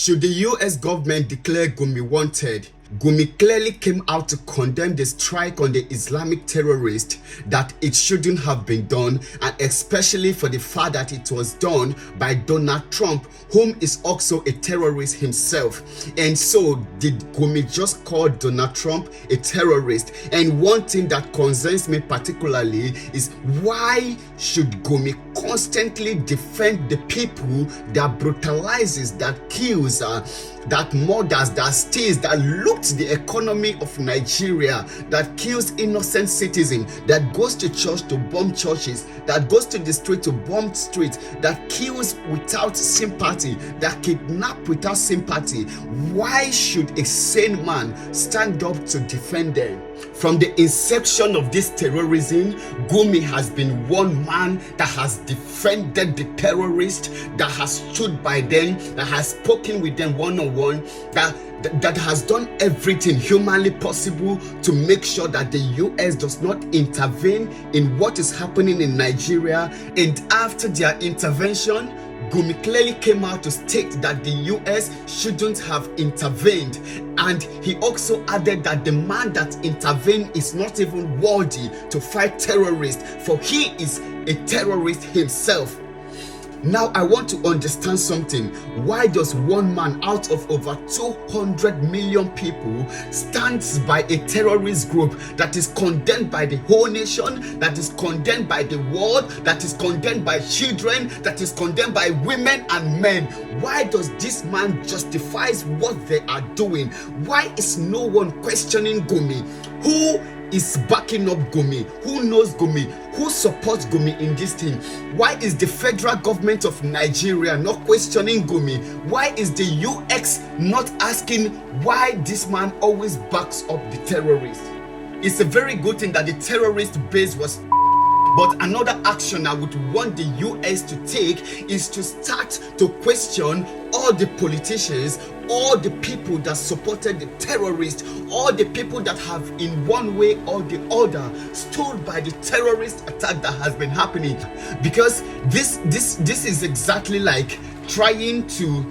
Should the US government declare Gumi wanted? Gumi clearly came out to condemn the strike on the Islamic terrorists, that it shouldn't have been done, and especially for the fact that it was done by Donald Trump, whom is also a terrorist himself. And so did Gumi just call Donald Trump a terrorist? And one thing that concerns me particularly is, why should Gumi constantly defend the people that brutalizes, that kills, that murders, that steals, that loots the economy of Nigeria, that kills innocent citizens, that goes to church to bomb churches, that goes to the street to bomb streets, that kills without sympathy, that kidnap without sympathy? Why should a sane man stand up to defend them? From the inception of this terrorism, Gumi has been one man that has defended the terrorists, that has stood by them, that has spoken with them one-on-one, that has done everything humanly possible to make sure that the US does not intervene in what is happening in Nigeria. And after their intervention, Gumi clearly came out to state that the US shouldn't have intervened, and he also added that the man that intervened is not even worthy to fight terrorists, for he is a terrorist himself. Now I want to understand something. Why does one man out of over 200 million people stands by a terrorist group that is condemned by the whole nation, that is condemned by the world, that is condemned by children, that is condemned by women and men? Why does this man justifies what they are doing? Why is no one questioning Gumi? Who is backing up Gumi? Who knows Gumi? Who supports Gumi in this thing? Why is the federal government of Nigeria not questioning Gumi? Why is the UX not asking why this man always backs up the terrorists? It's a very good thing that the terrorist base was. But another action I would want the US to take is to start to question all the politicians, all the people that supported the terrorists, all the people that have in one way or the other stood by the terrorist attack that has been happening. Because this is exactly like trying to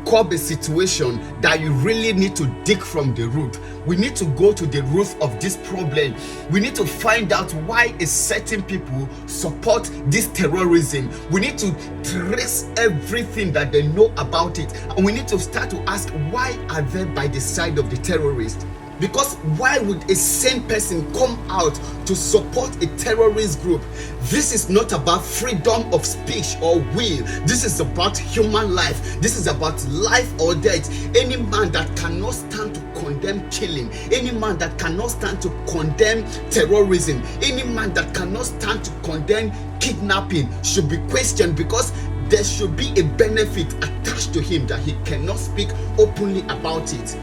curb a situation that you really need to dig from the root. We need to go to the root of this problem. We need to find out why a certain people support this terrorism. We need to trace everything that they know about it, and we need to start to ask, why are they by the side of the terrorists? Because why would a sane person come out to support a terrorist group? This is not about freedom of speech or will. This is about human life. This is about life or death. Any man that cannot stand to condemn killing, any man that cannot stand to condemn terrorism, any man that cannot stand to condemn kidnapping should be questioned, because there should be a benefit attached to him that he cannot speak openly about it.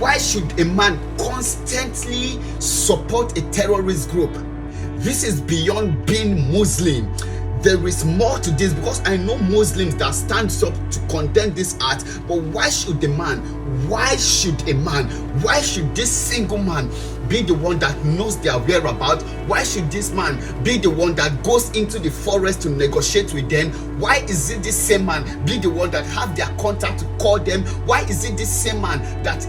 Why should a man constantly support a terrorist group? This is beyond being Muslim. There is more to this, because I know Muslims that stands up to condemn this act. But why should a man, why should this single man be the one that knows their whereabouts? Why should this man be the one that goes into the forest to negotiate with them? Why is it this same man be the one that have their contact to call them? Why is it this same man that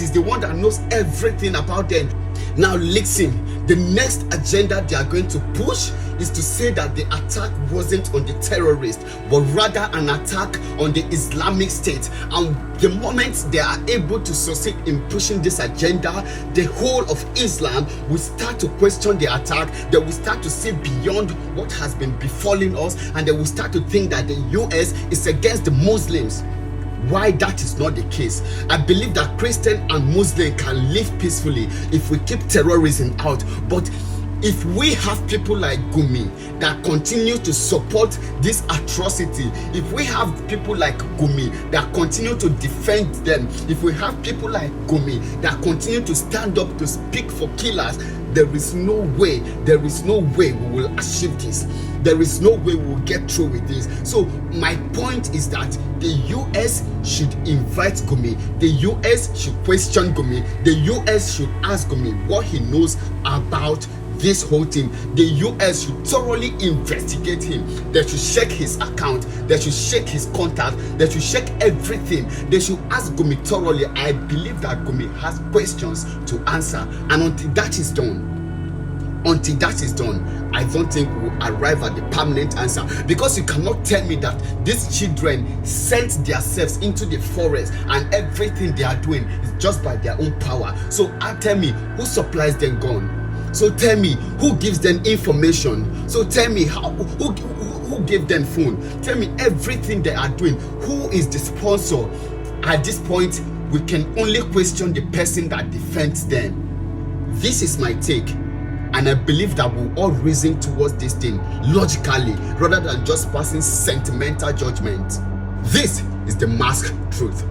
is the one that knows everything about them? Now listen, the next agenda they are going to push is to say that the attack wasn't on the terrorists, but rather an attack on the Islamic State. And the moment they are able to succeed in pushing this agenda, the whole of Islam will start to question the attack. They will start to see beyond what has been befalling us, and they will start to think that the US is against the Muslims. Why that is not the case? I believe that Christian and Muslim can live peacefully if we keep terrorism out. But if we have people like Gumi that continue to support this atrocity, if we have people like Gumi that continue to defend them, if we have people like Gumi that continue to stand up to speak for killers, there is no way we will achieve this. There is no way we'll get through with this. So my point is that the US should invite Gumi. The US should question Gumi. The US should ask Gumi what he knows about this whole thing, the US should thoroughly investigate him. They should check his account, they should check his contact, they should check everything. They should ask Gumi thoroughly. I believe that Gumi has questions to answer, and until that is done, I don't think we'll arrive at the permanent answer. Because you cannot tell me that these children sent themselves into the forest and everything they are doing is just by their own power. So tell me, who supplies them gun? So tell me, who gives them information? So tell me, who gave them phone? Tell me everything they are doing. Who is the sponsor? At this point, we can only question the person that defends them. This is my take. And I believe that we'll all reason towards this thing logically rather than just passing sentimental judgment. This is the masked truth.